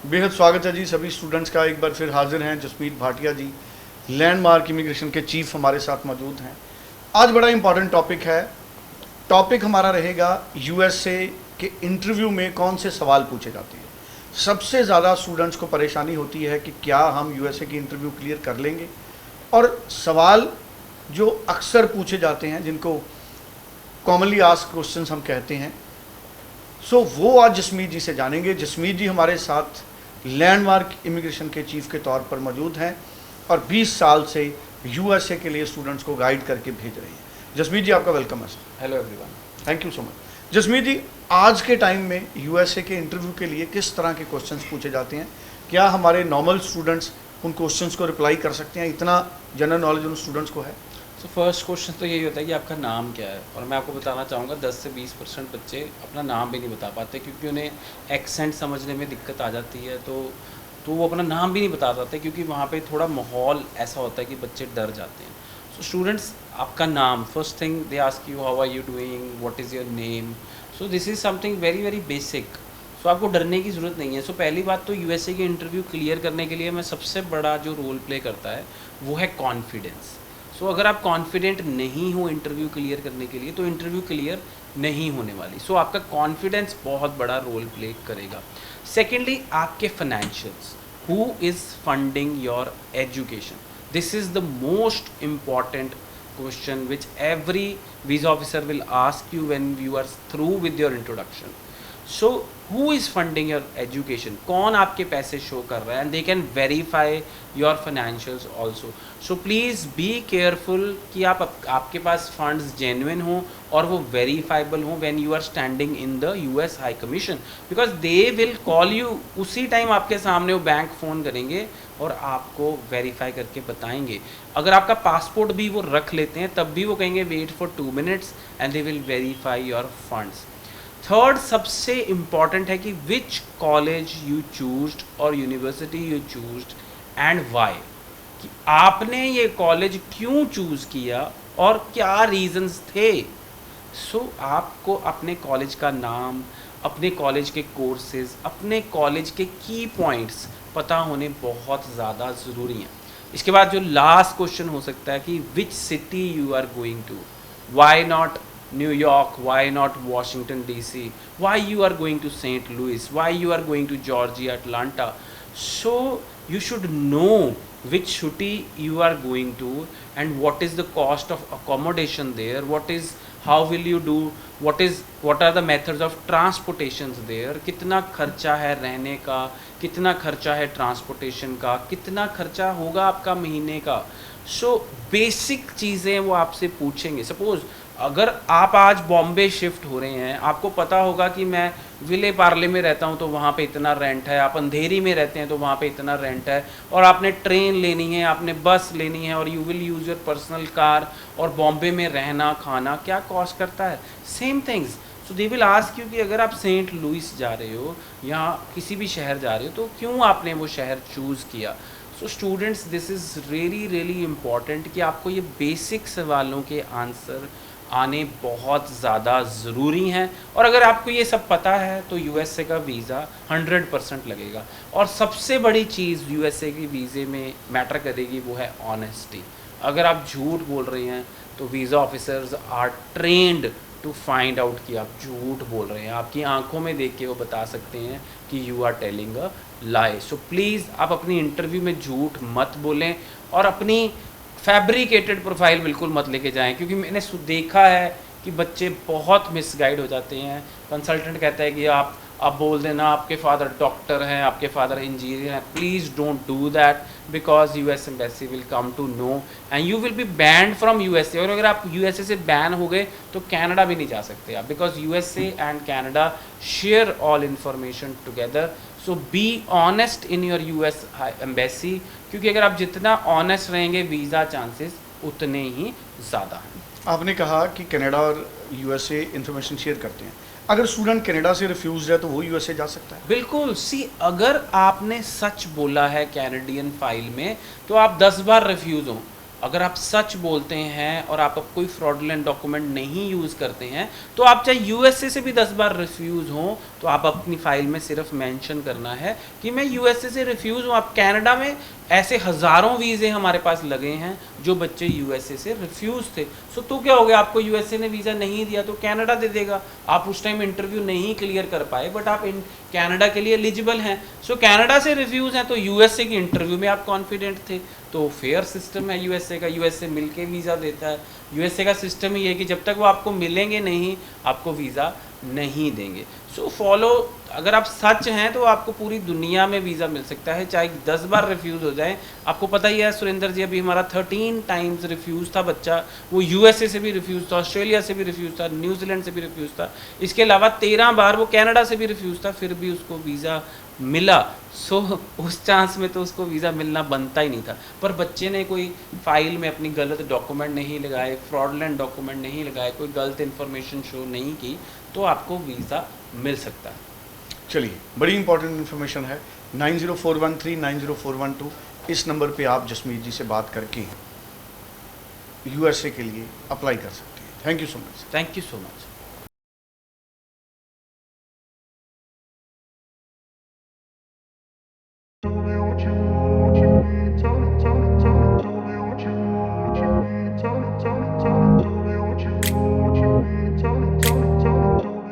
बेहद स्वागत है जी सभी स्टूडेंट्स का। एक बार फिर हाजिर हैं जसमीत भाटिया जी, लैंडमार्क इमिग्रेशन के चीफ हमारे साथ मौजूद हैं। आज बड़ा इंपॉर्टेंट टॉपिक है। टॉपिक हमारा रहेगा यूएसए के इंटरव्यू में कौन से सवाल पूछे जाते हैं। सबसे ज़्यादा स्टूडेंट्स को परेशानी होती है कि क्या हम यूएसए की इंटरव्यू क्लियर कर लेंगे, और सवाल जो अक्सर पूछे जाते हैं जिनको कॉमनली आस्क्ड क्वेश्चंस हम कहते हैं, वो आज जसमीत जी से जानेंगे। जसमीत जी हमारे साथ लैंडमार्क इमिग्रेशन के चीफ के तौर पर मौजूद हैं और 20 साल से यूएसए के लिए स्टूडेंट्स को गाइड करके भेज रहे हैं। जसमीत जी, आपका वेलकम है sir. Hello everyone, thank you so much. Jasmeet ji, आज के टाइम में यूएसए के इंटरव्यू के लिए किस तरह के क्वेश्चंस पूछे जाते हैं? क्या हमारे नॉर्मल स्टूडेंट्स उन क्वेश्चंस को रिप्लाई कर सकते हैं? इतना जनरल नॉलेज उन स्टूडेंट्स को है? सो फर्स्ट क्वेश्चन तो यही होता है कि आपका नाम क्या है। और मैं आपको बताना चाहूँगा 10 से 20% बच्चे अपना नाम भी नहीं बता पाते क्योंकि उन्हें एक्सेंट समझने में दिक्कत आ जाती है। तो वो अपना नाम भी नहीं बता पाते क्योंकि वहाँ पे थोड़ा माहौल ऐसा होता है कि बच्चे डर जाते हैं। सो स्टूडेंट्स, आपका नाम, first thing they ask you how are you doing, what is your name. So this is something very very basic. So आपको डरने की ज़रूरत नहीं है। सो पहली बात तो यूएसए के इंटरव्यू क्लियर करने के लिए मैं सबसे बड़ा जो रोल प्ले करता है वो है कॉन्फिडेंस। सो अगर आप कॉन्फिडेंट नहीं हो इंटरव्यू क्लियर करने के लिए तो इंटरव्यू क्लियर नहीं होने वाली। सो आपका कॉन्फिडेंस बहुत बड़ा रोल प्ले करेगा। सेकेंडली, आपके financials, who is funding your education, this is the most important question which every visa officer will ask you when you are through with your introduction. So who is funding your education, कौन आपके पैसे show कर रहा है, and they can verify your financials also. So please be careful कि आपके पास funds genuine हों और वो वेरीफाइबल हों when you are standing in the US High Commission, because they will call you. उसी टाइम आपके सामने वो बैंक फ़ोन करेंगे और आपको वेरीफाई करके बताएंगे। अगर आपका पासपोर्ट भी वो रख लेते हैं तब भी वो कहेंगे wait for 2 minutes and they will verify your funds. Third सबसे इम्पॉर्टेंट है कि विच कॉलेज यू चूज्ड और university you chose and why, कि आपने ये कॉलेज क्यों चूज़ किया और क्या रीजंस थे। सो आपको अपने कॉलेज का नाम, अपने कॉलेज के कोर्सेज, अपने कॉलेज के की पॉइंट्स पता होने बहुत ज़्यादा ज़रूरी हैं। इसके बाद जो लास्ट क्वेश्चन हो सकता है कि which city you are going to, why not New York, why not Washington DC, why you are going to St. Louis, why you are going to Georgia, Atlanta. So you should know which city you are going to and what is the cost of accommodation there, how will you do, what are the methods of transportations there, कितना खर्चा है रहने का, कितना खर्चा है transportation का, कितना खर्चा होगा आपका महीने का। सो बेसिक चीज़ें वो आपसे पूछेंगे। सपोज़ अगर आप आज बॉम्बे शिफ्ट हो रहे हैं, आपको पता होगा कि मैं विले पार्ले में रहता हूं तो वहाँ पे इतना रेंट है, आप अंधेरी में रहते हैं तो वहाँ पे इतना रेंट है, और आपने ट्रेन लेनी है, आपने बस लेनी है, और you will use your personal car, और बॉम्बे में रहना खाना क्या कॉस्ट करता है, same things. So they will ask you कि अगर आप सेंट लुइस जा रहे हो या किसी भी शहर जा रहे हो तो क्यों आपने वो शहर चूज़ किया। So students, this is really really important कि आपको ये बेसिक सवालों के आंसर आने बहुत ज़्यादा ज़रूरी हैं। और अगर आपको ये सब पता है तो यूएसए का वीज़ा 100% लगेगा। और सबसे बड़ी चीज़ यूएसए की वीज़े में मैटर करेगी वो है ऑनेस्टी। अगर आप झूठ बोल रहे हैं तो visa officers are trained to find out कि आप झूठ बोल रहे हैं। आपकी आंखों में देख के वो बता सकते हैं कि you are telling a lie. सो प्लीज़ आप अपनी इंटरव्यू में झूठ मत बोलें और अपनी फैब्रिकेटेड प्रोफाइल बिल्कुल मत लेके जाएं, क्योंकि मैंने देखा है कि बच्चे बहुत मिसगाइड हो जाते हैं। कंसल्टेंट कहता है कि आप बोल देना आपके फादर डॉक्टर हैं, आपके फादर इंजीनियर हैं। Please don't do that because US embassy will come to know and you will be banned from USA. और अगर आप यूएसए से बैन हो गए तो कनाडा भी नहीं जा सकते आप, because USA and Canada share all information together. So be honest in your US embassy, क्योंकि अगर आप जितना ऑनेस्ट रहेंगे वीज़ा चांसेस उतने ही ज़्यादा हैं। आपने कहा कि कनाडा और यूएसए इंफॉर्मेशन शेयर करते हैं। अगर स्टूडेंट कनाडा से रिफ्यूज है तो वो यूएसए जा सकता है? बिल्कुल। सी, अगर आपने सच बोला है कैनेडियन फाइल में तो आप 10 बार रिफ्यूज़ हो अगर आप सच बोलते हैं और आप कोई फ्रॉडुलेंट डॉक्यूमेंट नहीं यूज़ करते हैं, तो आप चाहे यूएसए से भी 10 बार रिफ्यूज़ हों, तो आप अपनी फ़ाइल में सिर्फ मेंशन करना है कि मैं यूएसए से रिफ्यूज़ हूँ। आप कनाडा में ऐसे हज़ारों वीज़े हमारे पास लगे हैं जो बच्चे यूएसए से रिफ्यूज़ थे। सो तो क्या हो गया, आपको यूएसए ने वीज़ा नहीं दिया तो कनाडा दे देगा। आप उस टाइम इंटरव्यू नहीं क्लियर कर पाए, बट आप इन कनाडा के लिए एलिजिबल हैं। सो कनाडा से रिफ्यूज़ हैं तो यूएसए की इंटरव्यू में आप कॉन्फिडेंट थे, तो फेयर सिस्टम है यूएसए का। यूएसए मिलके वीज़ा देता है। यूएसए का सिस्टम ही है कि जब तक वो आपको मिलेंगे नहीं, आपको वीज़ा नहीं देंगे। सो फॉलो, अगर आप सच हैं तो आपको पूरी दुनिया में वीज़ा मिल सकता है, चाहे 10 बार रिफ्यूज़ हो जाए। आपको पता ही है सुरेंद्र जी, अभी हमारा 13 टाइम्स रिफ्यूज़ था बच्चा। वो यूएसए से भी रिफ्यूज़ था, ऑस्ट्रेलिया से भी रिफ्यूज़ था, न्यूजीलैंड से भी रिफ्यूज़ था। इसके अलावा 13 बार वो कनाडा से भी रिफ्यूज़ था, फिर भी उसको वीज़ा मिला। सो उस चांस में तो उसको वीज़ा मिलना बनता ही नहीं था। पर बच्चे ने कोई फाइल में अपनी गलत डॉक्यूमेंट नहीं लगाए, फ्रॉडलेंट डॉक्यूमेंट नहीं लगाए, कोई गलत इन्फॉर्मेशन शो नहीं की, तो आपको वीज़ा मिल सकता है। चलिए, बड़ी इंपॉर्टेंट इन्फॉर्मेशन है। 904139 904112 इस नंबर पे आप जसमीत जी से बात करके यूएसए के लिए अप्लाई कर सकते हैं। Thank you so much. Thank you so much.